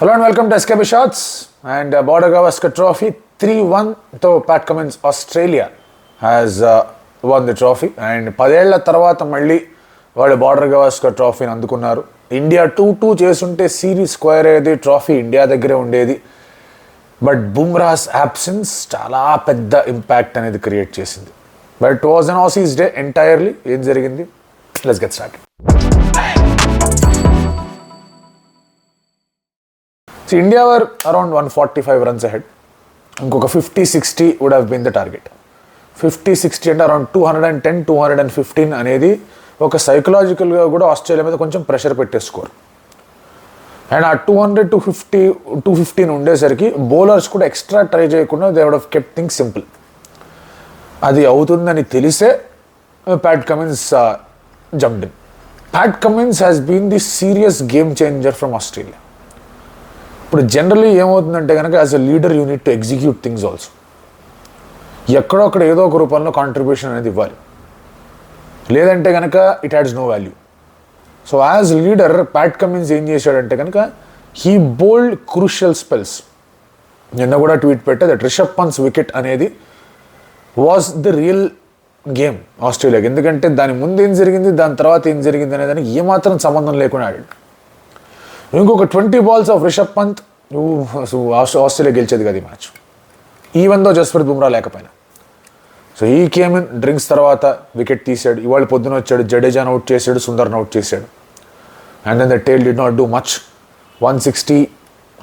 Hello and welcome to SKB Shots and Border Gavaskar Trophy 3-1 to Pat Cummins Australia has won the trophy and 10 ఏళ్ల తర్వాత మళ్ళీ వాళ్ళు Border Gavaskar Trophy ని అందుకున్నారు. India 2-2 చేస్తుంటే series square అయ్యేది, trophy India దగ్గరే ఉండేది. బట్ బుమ్రాస్ అబ్సెన్స్ చాలా పెద్ద ఇంపాక్ట్ అనేది క్రియేట్ చేసింది. But it was an Aussies day entirely. ఏం జరిగింది? Let's get started. India were around 145 runs ahead. ఇంకొక 50-60 would have been the target. 50-60 అంటే అరౌండ్ 210-215 అనేది ఒక సైకలాజికల్గా కూడా ఆస్ట్రేలియా మీద కొంచెం ప్రెషర్ పెట్టేసుకోరు. అండ్ ఆ 200-215 ఉండేసరికి బౌలర్స్ కూడా ఎక్స్ట్రా ట్రై చేయకుండా they would have kept things simple. అది అవుతుందని తెలిసే Pat Cummins jumped in. Pat Cummins has been the serious game changer from Australia. ఇప్పుడు జనరలీ ఏమవుతుందంటే కనుక as a leader you need to execute things also. ఎక్కడో అక్కడ ఏదో ఒక రూపంలో కాంట్రిబ్యూషన్ అనేది ఇవ్వాలి, లేదంటే కనుక it has no value. So as leader Pat Cummins ఏం చేశాడంటే కనుక హీ బోల్డ్ క్రూషియల్ స్పెల్స్. నిన్న కూడా ట్వీట్ పెట్టే దట్ రిషబ్ పంత్స్ వికెట్ అనేది వాజ్ ద రియల్ గేమ్ ఆస్ట్రేలియాకి. ఎందుకంటే దాని ముందు ఏం జరిగింది, దాని తర్వాత ఏం జరిగింది అనే దానికి ఏమాత్రం సంబంధం లేకుండా ఆడాడు. ఇంకొక 20 balls of Rishabh Pant Australia గెలిచేది కదా ఈ match, even though Jasprit Bumrah లేకపోయినా. So he came in drinks తర్వాత వికెట్ తీసాడు. ఇవాళ పొద్దున వచ్చాడు, జడేజాను అవుట్ చేశాడు, సుందర్ను అవుట్ చేశాడు. And then the tail did not do much. 160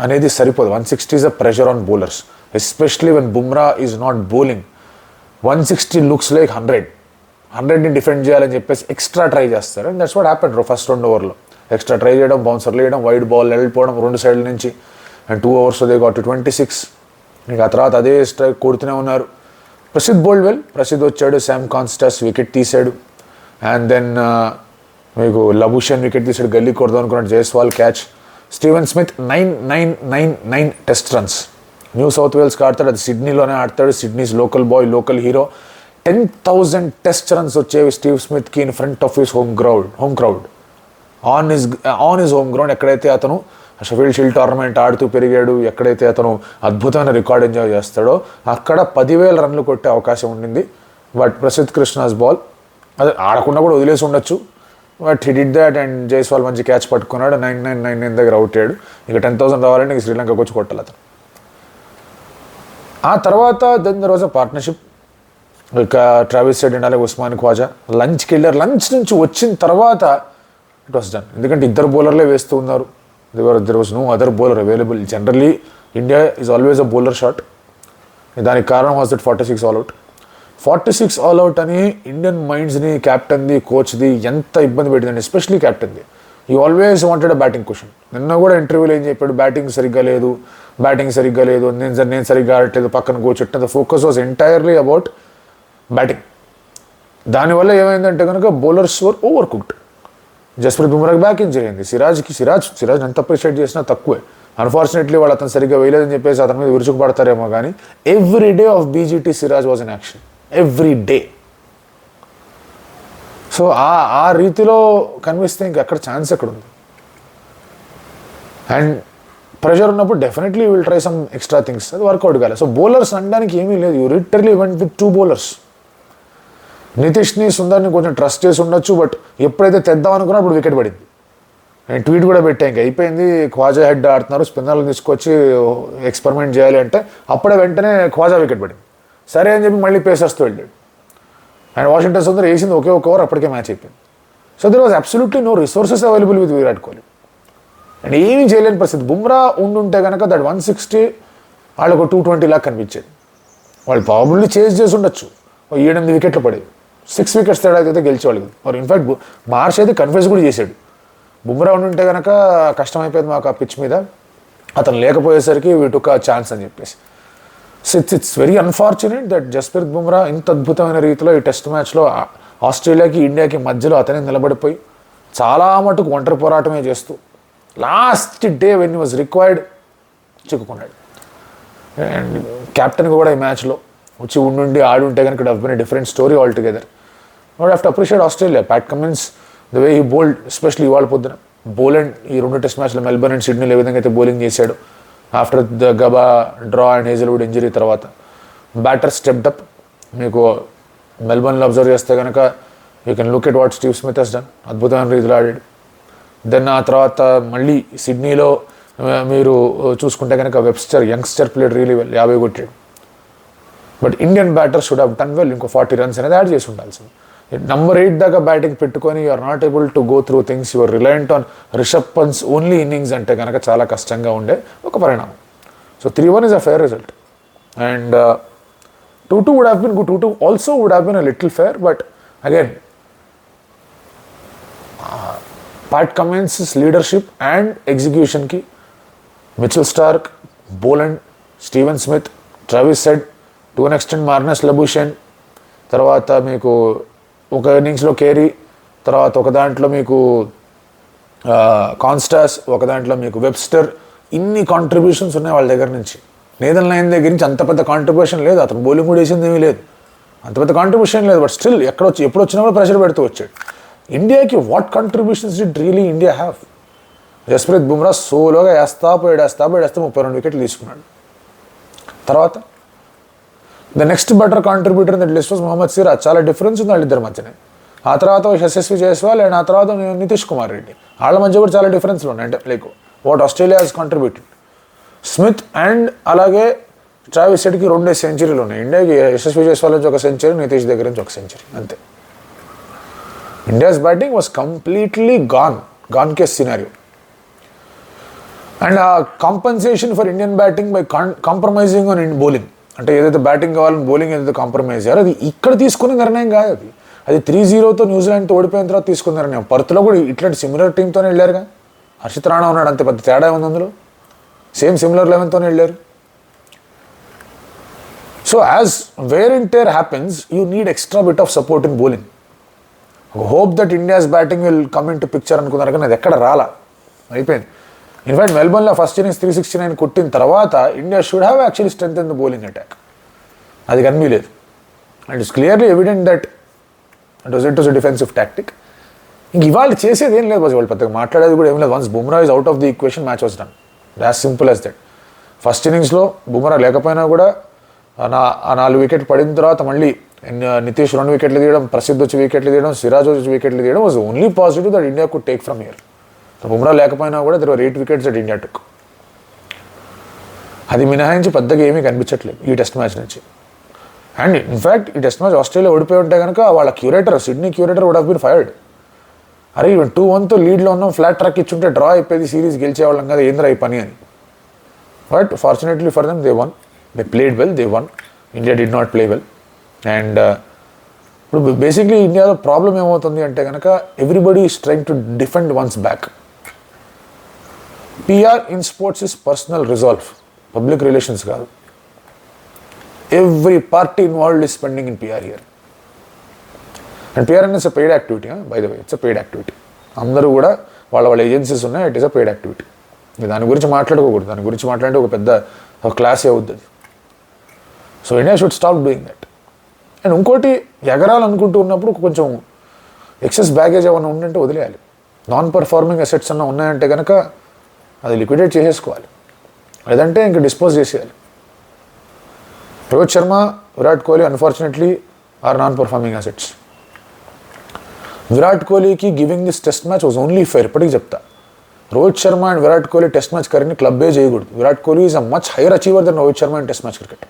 అనేది సరిపోదు. 160 is a pressure on bowlers, especially when Bumrah is not bowling. 160 looks like 100ని డిఫెండ్ చేయాలని చెప్పేసి ఎక్స్ట్రా ట్రై చేస్తారు. And that's what happened first 2 ఓవర్లో. ఎక్స్ట్రా ట్రై చేయడం, బౌన్సర్లు వేయడం, వైడ్ బాల్ వెళ్ళిపోవడం 2 సైడ్ల నుంచి. And 2 overs they got 26. ఇంకా ఆ తర్వాత అదే స్ట్రైక్ కొడుతూనే ఉన్నారు. Prasidh bowled well. ప్రసిద్ధ్ వచ్చాడు, శామ్ కాన్స్టాస్ వికెట్ తీశాడు. అండ్ దెన్ మీకు లబుషన్ వికెట్ తీశాడు, గల్లీ కొడదాం అనుకున్నాడు, Jaiswal catch. Steven Smith 9 test runs. New South వేల్స్కి ఆడతాడు, అది సిడ్నీలోనే ఆడతాడు. Sydney's local boy, local hero. 10,000 test runs వచ్చేవి స్టీవ్ స్మిత్కి in front of his home crowd on his home ground. ఎక్కడైతే అతను షెఫీల్డ్ షీల్డ్ టోర్నమెంట్ ఆడుతూ పెరిగాడు, ఎక్కడైతే అతను అద్భుతమైన రికార్డ్ ఎంజాయ్ చేస్తాడో అక్కడ 10,000 రన్లు కొట్టే అవకాశం ఉండింది. బట్ ప్రసిద్ధ్ కృష్ణాస్ బాల్ అదే ఆడకుండా కూడా వదిలేసి ఉండొచ్చు. But he did that and Jaiswal మంచి క్యాచ్ పట్టుకున్నాడు. 9 దగ్గర అవుట్ అయ్యాడు. ఇక 10,000 రావాలంటే ఇక శ్రీలంకకు వచ్చి కొట్టాలి అతను. ఆ తర్వాత then there was a partnership. ఇక ట్రావిస్ హెడ్ అండ్ అలాగే ఉస్మాన్ ఖ్వాజా లంచ్కి వెళ్ళారు. లంచ్ నుంచి వచ్చిన తర్వాత ఇట్ వాస్ డన్. ఎందుకంటే 2 బౌలర్లే వేస్తూ ఉన్నారు. There was no other bowler available. Generally India is always a bowler short. దానికి కారణం వాజ్ దట్ 46 ఆల్అవుట్. 46 ఆల్అవుట్ అని ఇండియన్ మైండ్స్ని, క్యాప్టెన్ది, కోచ్ది ఎంత ఇబ్బంది పెట్టిందండి, ఎస్పెషలీ క్యాప్టెన్ది. ఈ always wanted a batting question. నిన్న కూడా ఇంటర్వ్యూలో ఏం చెప్పాడు, బ్యాటింగ్ సరిగ్గా లేదు, నేను సరిగ్గా ఆడట్లేదు, పక్కన కూర్చోట్టు. The focus was entirely about batting. దానివల్ల ఏమైందంటే కనుక bowlers were over cooked. Jasprit బుమ్రాకి బ్యాక్ ఇంజరీ అయింది. సిరాజ్ ఎంత అప్రిషియేట్ చేసినా తక్కువే. అన్ఫార్చునేట్లీ వాళ్ళు అతను సరిగ్గా వేయలేదని చెప్పేసి అతని మీద విరుచుకుపడతారేమో కానీ every day of BGT Siraj was in action, every day. So ఆ రీతిలో కనిపిస్తే ఇంకెక్కడ ఛాన్స్ ఎక్కడ ఉంది. అండ్ ప్రెషర్ ఉన్నప్పుడు definitely will try some extra things. అది వర్కౌట్ కాలేదు. సో బౌలర్స్ అనడానికి ఏమీ లేదు. You literally went with 2 bowlers. నితీష్ని, సుందర్ని కొంచెం ట్రస్ట్ చేసి ఉండొచ్చు. బట్ ఎప్పుడైతే తెద్దాం అనుకున్నా అప్పుడు వికెట్ పడింది. నేను ట్వీట్ కూడా పెట్టా, ఇంకా అయిపోయింది, ఖ్వాజా హెడ్ ఆడుతున్నారు, స్పిన్నర్లు తీసుకొచ్చి ఎక్స్పెరిమెంట్ చేయాలి అంటే అప్పుడే వెంటనే ఖ్వాజా వికెట్ పడింది. సరే అని చెప్పి మళ్ళీ పేసర్స్తో వెళ్ళాడు. అండ్ వాషింగ్టన్ సుందర్ వేసింది ఒకే ఒక ఓవర్, అప్పటికే మ్యాచ్ అయిపోయింది. So there was absolutely no resources available with Virat Kohli. And ఏమీ చేయలేని పరిస్థితి. బుమ్రా ఉండుంటే కనుక దట్ 160 వాళ్ళకు 220 లాగా కనిపించేది. వాళ్ళు ప్రాబబ్లీ చేజ్ చేసి ఉండొచ్చు. 7-8 వికెట్లు పడేవి. 6 వికెట్స్ తేడా అయితే గెలిచేవాళ్ళు. మరి ఇన్ఫాక్ట్ మార్ష్ అయితే కన్ఫ్యూజ్ కూడా చేశాడు. బుమ్రా ఉంటే కనుక కష్టమైపోయింది మాకు ఆ పిచ్ మీద, అతను లేకపోయేసరికి వీ టుక్ ఆ ఛాన్స్ అని చెప్పేసి. So it's very unfortunate that Jasprit Bumrah ఇంత అద్భుతమైన రీతిలో ఈ టెస్ట్ మ్యాచ్లో ఆస్ట్రేలియాకి, ఇండియాకి మధ్యలో అతనే నిలబడిపోయి చాలా మటుకు ఒంటరి పోరాటమే చేస్తూ last day when he was required చిక్కుకున్నాడు. అండ్ కెప్టెన్గా కూడా ఈ మ్యాచ్లో వచ్చి ఉండి ఆడుంటే కనుక it have been a different story all together. I would have to appreciate Australia, Pat Cummins, the way he bowled, especially ఇవాళ పొద్దున. బోలెండ్ ఈ 2 టెస్ట్ మ్యాచ్లు మెల్బర్న్ అండ్ సిడ్నీలో ఏ విధంగా అయితే బౌలింగ్ చేశాడు after the Gabba draw and Hazlewood injury తర్వాత. Batter stepped up. మీకు మెల్బర్న్లో అబ్జర్వ్ చేస్తే కనుక you can look at what Steve Smith has done. అద్భుతమైన రీతిలో ఆడాడు. దెన్ ఆ తర్వాత మళ్ళీ సిడ్నీలో మీరు చూసుకుంటే కనుక Webster youngster played really well, 50 కొట్టాడు. But Indian batter should have done well. ఇంకో 40 runs అనేది యాడ్ చేసి ఉండాల్సింది. నంబర్ 8 దాకా బ్యాటింగ్ పెట్టుకొని you are not able to go through things, you are reliant on Rishabh Pant's only innings అంటే కనుక చాలా కష్టంగా ఉండే ఒక పరిణామం. So 3-1 is a fair result. And 2-2 would have been good. 2-2 also would have been a little fair, but again, Pat Cummins' leadership and execution ki Mitchell Starc, Boland, Steven Smith, Travis Head, to an extent Marnus Labuschagne, తర్వాత మీకు ఒక ఇన్నింగ్స్లో Carey, తర్వాత ఒక దాంట్లో మీకు కాన్స్టాస్, ఒక దాంట్లో మీకు వెబ్స్టర్, ఇన్ని కాంట్రిబ్యూషన్స్ ఉన్నాయి వాళ్ళ దగ్గర నుంచి. నేదన్ లైన్ దగ్గర నుంచి అంత పెద్ద కాంట్రిబ్యూషన్ లేదు, అతను బౌలింగ్ కూడా వేసింది ఏమీ లేదు, అంత పెద్ద కాంట్రిబ్యూషన్ లేదు. బట్ స్టిల్ ఎప్పుడు వచ్చినా కూడా ప్రెషర్ పెడుతూ వచ్చాడు. ఇండియాకి what contributions did really India have? Jasprit Bumrah సోలోగా వేస్తా పోయాడు 32 వికెట్లు తీసుకున్నాడు. తర్వాత the next better contributor in that list was Mohammed Siraj. చాలా డిఫరెన్స్ ఉంది వాళ్ళిద్దరి మధ్యనే. ఆ తర్వాత యశస్వి జైస్వాల్ అండ్ ఆ తర్వాత నితీష్ కుమార్ రెడ్డి, వాళ్ళ మధ్య కూడా చాలా డిఫరెన్స్లు ఉన్నాయి. అంటే like what Australia has contributed. Smith and అలాగే ట్రావిస్ హెడ్కి 2 సెంచరీలు ఉన్నాయి. ఇండియాకి యశస్వి జైస్వాల్ నుంచి ఒక సెంచరీ, నితీష్ దగ్గర నుంచి ఒక సెంచరీ, అంతే. India's batting was completely gone case scenario. And a compensation for Indian batting by compromising on bowling, అంటే ఏదైతే బ్యాటింగ్ కావాలని బౌలింగ్ ఏదైతే కాంప్రమైజ్ అయ్యారో అది ఇక్కడ తీసుకునే నిర్ణయం కాదు. అది 3-0తో న్యూజిలాండ్తో ఓడిపోయిన తర్వాత తీసుకున్న నిర్ణయం. పర్త్లో కూడా ఇట్లాంటి సిమిలర్ టీంతోనే వెళ్ళారుగా. హర్షిత్ రాణా ఉన్నాడు, అంతే పెద్ద తేడా ఉంది అందులో. సేమ్ సిమిలర్ 11తోనే వెళ్ళారు. So as wear and tear happens, you need extra bit of support in bowling. Hope that India's batting will come in to picture అనుకున్నారు, కానీ అది ఎక్కడ రాలా, అయిపోయింది. ఇన్ఫాక్ట్ మెల్బర్న్లో ఫస్ట్ ఇన్నింగ్స్ 369 కొట్టిన తర్వాత India should have actually strength in the bowling attack. అది కనిపించలేదు. And it's clearly evident that it was a defensive tactic. ఇంక ఇవాళ చేసేది ఏం లేదు, వాళ్ళు పెద్దగా మాట్లాడేది కూడా ఏం లేదు. Once Bumrah is out of the equation, match was done. As simple as that. First ఇన్నింగ్స్లో బుమ్రా లేకపోయినా కూడా ఆ 4 వికెట్ పడిన తర్వాత మళ్ళీ నితీష్ 2 వికెట్లు తీయడం, ప్రసిద్ధ్ వచ్చి వికెట్లు తీయడం, సిరాజ్ వచ్చి వికెట్లు తీయడం was only positive that India could take from here. Bumrah లేకపోయినా కూడా there were 8 wickets that India took. అది మినహాయించి పెద్దగా ఏమీ కనిపించట్లేదు ఈ టెస్ట్ మ్యాచ్ నుంచి. అండ్ ఇన్ఫ్యాక్ట్ ఈ టెస్ట్ మ్యాచ్ ఆస్ట్రేలియా ఓడిపోయి ఉంటే కనుక వాళ్ళ curator, Sydney curator would have been fired. అరే ఈవెన్ 2-1తో లీడ్లో ఉన్నాం, ఫ్లాట్ ట్రాక్ ఇచ్చుంటే డ్రా అయిపోయింది, సిరీస్ గెలిచేవాళ్ళం కదా, ఏంద్రా ఈ పని అని. But fortunately for them they won, they played well, they won. India did not play well. And ఇప్పుడు బేసిక్లీ ఇండియాలో ప్రాబ్లం ఏమవుతుంది అంటే కనుక everybody is trying to defend once back. PR in sports is personal resolve, public relations కాదు. Every party involved is spending in PR here. And PR is a paid activity, by the way, it's a paid activity. అందరూ కూడా వాళ్ళ agencies ఉన్నాయి, it is a paid activity. దాని గురించి మాట్లాడుకోకూడదు, దాని గురించి మాట్లాడితే ఒక పెద్ద క్లాసే అవుతుంది. So India should stop doing that. And ఇంకోటి, ఎగరాలనుకుంటూ ఉన్నప్పుడు కొంచెం ఎక్సెస్ బ్యాగేజ్ ఏమైనా ఉందంటే వదిలేయాలి. నాన్ పర్ఫార్మింగ్ అసెట్స్ అన్న ఉన్నాయంటే కనుక అది లిక్విడేట్ చేసేసుకోవాలి, లేదంటే ఇంక డిస్పోజ్ చేసేయాలి. Rohit Sharma, Virat Kohli unfortunately are non performing assets. Virat కోహ్లీకి giving this test match was only fair. ఇప్పటికీ చెప్తా, Rohit Sharma and Virat Kohli test match కరెక్ట్ని క్లబ్బే చేయకూడదు. Virat Kohli is a much higher achiever than Rohit Sharma and test match cricket.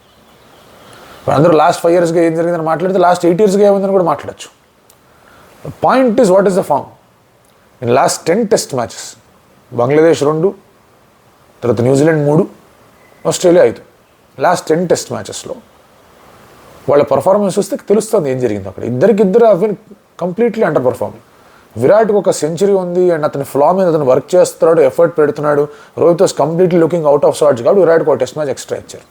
అందరూ లాస్ట్ 5 yearsగా ఏం జరిగిందని మాట్లాడితే లాస్ట్ 8 yearsగా ఏమైందని కూడా మాట్లాడచ్చు. Point is what is the form in last 10 test matches. Bangladesh 2, తర్వాత న్యూజిలాండ్ 3, ఆస్ట్రేలియా 5. లాస్ట్ 10 టెస్ట్ మ్యాచెస్లో వాళ్ళ పర్ఫార్మెన్స్ చూస్తే తెలుస్తుంది ఏం జరిగింది అక్కడ. ఇద్దరు have been completely under performing. విరాట్కి ఒక సెంచరీ ఉంది అండ్ అతని ఫ్లా మీద అతను వర్క్ చేస్తున్నాడు, ఎఫర్ట్ పెడుతున్నాడు. Rohit was completely looking out of sorts కాబట్టి విరాట్కి ఒక టెస్ట్ మ్యాచ్ ఎక్స్ట్రా ఇచ్చారు.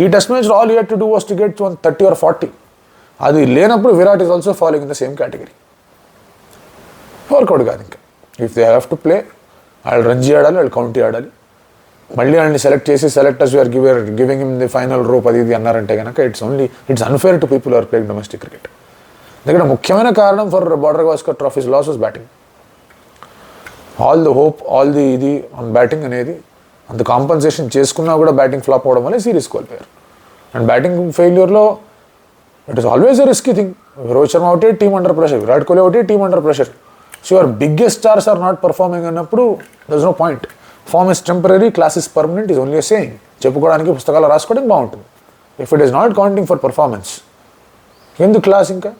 ఈ టెస్ట్ మ్యాచ్లో all you had to do was to get 30 or 40. అది లేనప్పుడు Virat is also following in the same category. Work out కాదు ఇంకా. If they have to play, వాళ్ళు రంజీ ఆడాలి, వాళ్ళు కౌంటీ ఆడాలి. మళ్ళీ వాళ్ళని సెలెక్ట్ చేసి selectors we're giving him the final rope అది ఇది అన్నారంటే కనుక it's unfair to people are playing domestic cricket. ఇక్కడ ముఖ్యమైన కారణం for Border Gavaskar trophies loss was batting. All the hope all the ఇది ఆన్ బ్యాటింగ్ అనేది అంత కాంపన్సేషన్ చేసుకున్నా కూడా బ్యాటింగ్ ఫ్లాప్ అవడం వల్ల సిరీస్ కోల్పోయారు. అండ్ బ్యాటింగ్ ఫెయిల్యూర్లో it is always a risky thing. Rohit Sharma ఒకటే team under pressure, Virat Kohli ఒకటే team under pressure. So your biggest stars are not performing అన్నప్పుడు there is no point. Form is temporary, class is permanent is only saying. చెప్పుకోవడానికి పుస్తకాలు రాసుకోవడానికి బాగుంటుంది. If it is not counting for performance ఎందుకు class ఇంకా?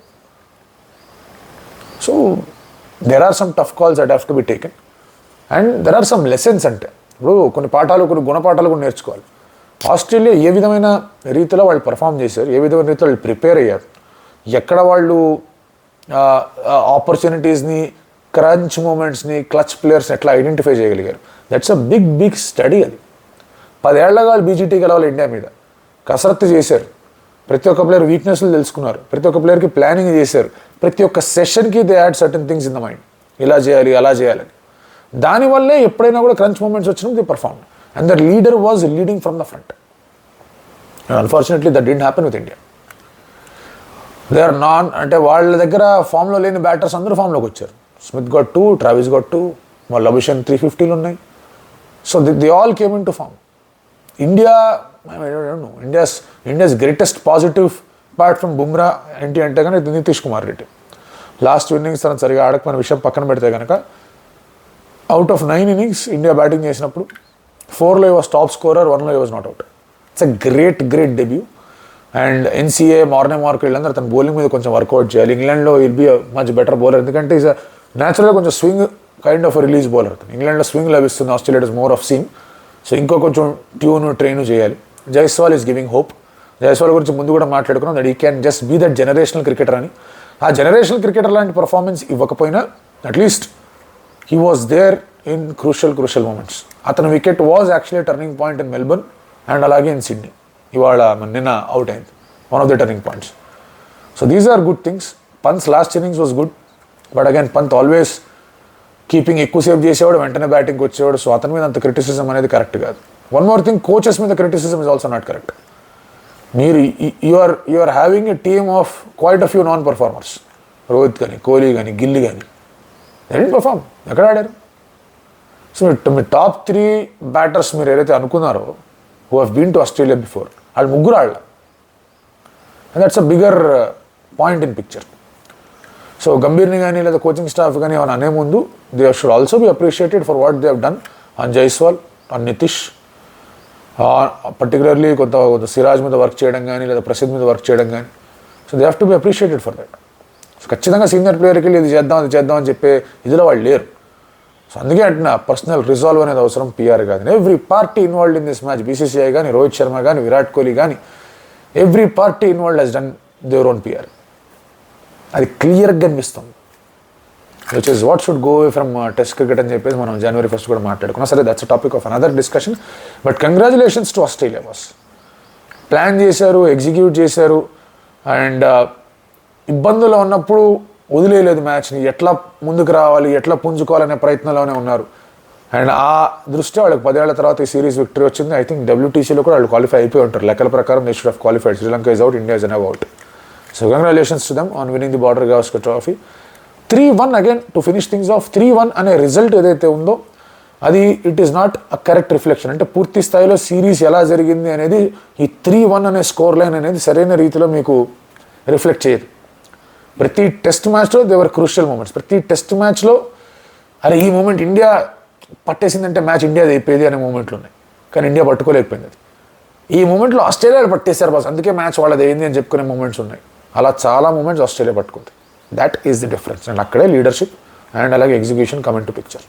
So there are some tough calls that have to be taken and there are some lessons. అంటే ఇప్పుడు కొన్ని పాఠాలు, కొన్ని గుణపాఠాలు కూడా నేర్చుకోవాలి. ఆస్ట్రేలియా ఏ విధమైన రీతిలో వాళ్ళు పర్ఫామ్ చేశారు, ఏ విధమైన రీతిలో వాళ్ళు ప్రిపేర్ అయ్యారు, ఎక్కడ వాళ్ళు ఆపర్చునిటీస్ని, క్రంచ్ మూమెంట్స్ని, క్లచ్ ప్లేయర్స్ని ఎట్లా ఐడెంటిఫై చేయగలిగారు. That's a big study. అది 10 ఏళ్లగా వాళ్ళు BGT గెలవాలి ఇండియా మీద, కసరత్తు చేశారు. ప్రతి ఒక్క ప్లేయర్ వీక్నెస్లు తెలుసుకున్నారు, ప్రతి ఒక్క ప్లేయర్కి ప్లానింగ్ చేశారు, ప్రతి ఒక్క సెషన్కి they had certain things in the mind, ఇలా చేయాలి అలా చేయాలని. దానివల్లే ఎప్పుడైనా కూడా క్రంచ్ మూమెంట్స్ వచ్చినప్పుడు they perform and their leader was leading from the front. Unfortunately that didn't happen with India. They are non అంటే వాళ్ళ దగ్గర ఫామ్లో లేని బ్యాటర్స్ అందరూ ఫామ్లోకి వచ్చారు. స్మిత్ గట్ 2, ట్రావిస్ గట్ 2, వాళ్ళ అభిషన్ 350లు ఉన్నాయి. So they all came in to form. India's greatest positive apart from Bumrah ఏంటి అంటే కనుక నితీష్ కుమార్ రెడ్డి. లాస్ట్ ఇన్నింగ్స్ తను సరిగా ఆడకపోయిన విషయం పక్కన పెడితే కనుక out of 9 innings India batting చేసినప్పుడు 4లో వాజ్ టాప్ స్కోరర్, 1లో was not out. It's a great debut. And NCA మార్క్ వీళ్ళందరూ తన బౌలింగ్ మీద కొంచెం వర్కౌట్ చేయాలి. ఇంగ్లాండ్లో will be much better bowler, ఎందుకంటే ఈజ్ న్యాచురల్గా కొంచెం swing kind of release bowler. అవుతుంది ఇంగ్లాండ్లో స్వింగ్ లభిస్తుంది, Australia is more of seam. So ఇంకో కొంచెం ట్రైన్ చేయాలి. Jaiswal is giving hope. Jaiswal గురించి ముందు కూడా మాట్లాడుకున్నాం that he can just be that generational cricketer అని. ఆ జనరేషనల్ క్రికెటర్ లాంటి పర్ఫార్మెన్స్ ఇవ్వకపోయినా at least he was there in crucial moments. అతని wicket was actually turning point in Melbourne and అలాగే ఇన్ సిడ్నీ. ఇవాళ నిన్న అవుట్ అయింది, one of the turning points. So these are good things. Pant's last innings was good, but again Pant always keeping ఎక్కువసేపు చేసేవాడు, వెంటనే బ్యాటింగ్కి వచ్చేవాడు. So అతని మీద అంత క్రిటిసిజం అనేది కరెక్ట్ కాదు. వన్ మోర్ థింగ్, కోచెస్ మీద criticism is also not correct. మీరు you are having a team of quite a few non performers. Rohit కానీ, కోహ్లీ కానీ, గిల్లీ కానీ దే డిడ్ంట్ పర్ఫార్మ్. ఎక్కడ ఆడారు? సో మీ టాప్ 3 బ్యాటర్స్ మీరు ఏదైతే అనుకున్నారో who have been to Australia before, వాళ్ళు ముగ్గురు ఆడలా. And that's a bigger point in picture. So గంభీర్ని కానీ లేదా కోచింగ్ స్టాఫ్ కానీ ఏమైనా అనే ముందు they should also be appreciated for what they have done on Jaiswal, on Nitish, particularly కొంత సిరాజ్ మీద వర్క్ చేయడం కానీ లేదా ప్రసిద్ధ్ మీద వర్క్ చేయడం కానీ. So they have to B appreciated for that. So ఖచ్చితంగా సీనియర్ ప్లేయర్కి వెళ్ళి ఇది చేద్దాం అని చెప్పే ఇదిలో వాళ్ళు లేరు. సో అందుకే అంటున్నా పర్సనల్ రిజాల్వ్ అనేది అవసరం, PR కాదు. Every party involved in this match, BCCI కానీ, రోహిత్ శర్మ కానీ, విరాట్ కోహ్లీ కానీ, every party involved has done their own PR. అది క్లియర్గా కనిపిస్తుంది. Which is what should go away from test cricket అని చెప్పేసి మనం January 1st కూడా మాట్లాడుకున్నాం. సరే, that's a topic of another discussion. But congratulations to Australia boss. Plan చేశారు, ఎగ్జిక్యూట్ చేశారు అండ్ ఇబ్బందుల్లో ఉన్నప్పుడు వదిలేయలేదు మ్యాచ్ని. ఎట్లా ముందుకు రావాలి, ఎట్లా పుంజుకోవాలనే ప్రయత్నంలోనే ఉన్నారు. అండ్ ఆ దృష్ట్యా వాళ్ళకి 10 ఏళ్ల తర్వాత ఈ సిరీస్ విక్టరీ వచ్చింది. ఐ థింక్ WTCలో కూడా వాళ్ళు క్వాలిఫై అయిపోయి ఉంటారు. లెక్కల ప్రకారం they should have qualified. Sri Lanka is out, India is never out. So congratulations to them on winnowing the border Gavaskar trophy. 3-1 again to finish things of. 3-1 అనే రిజల్ట్ ఏదైతే ఉందో అది it is not a correct reflection. అంటే పూర్తి స్థాయిలో series ఎలా జరిగింది అనేది ఈ 3-1 అనే స్కోర్ లైన్ అనేది సరైన రీతిలో మీకు రిఫ్లెక్ట్ చేయదు. ప్రతి టెస్ట్ మ్యాచ్లో దేవర్ క్రూషియల్ మూమెంట్స్. ప్రతి టెస్ట్ మ్యాచ్లో అరే ఈ మూమెంట్ ఇండియా పట్టేసిందంటే మ్యాచ్ ఇండియాది అయిపోయేది అనే మూమెంట్లు ఉన్నాయి, కానీ ఇండియా పట్టుకోలేకపోయింది. అది ఈ మూమెంట్లో ఆస్ట్రేలియా పట్టేశారు బాస్, అందుకే మ్యాచ్ వాళ్ళది అయింది అని చెప్పుకునే మూమెంట్స్ ఉన్నాయి. అలా చాలా మూమెంట్స్ ఆస్ట్రేలియా పట్టుకుంది. That is the difference. And అక్కడే లీడర్షిప్ అండ్ అలాగే execution come in to picture.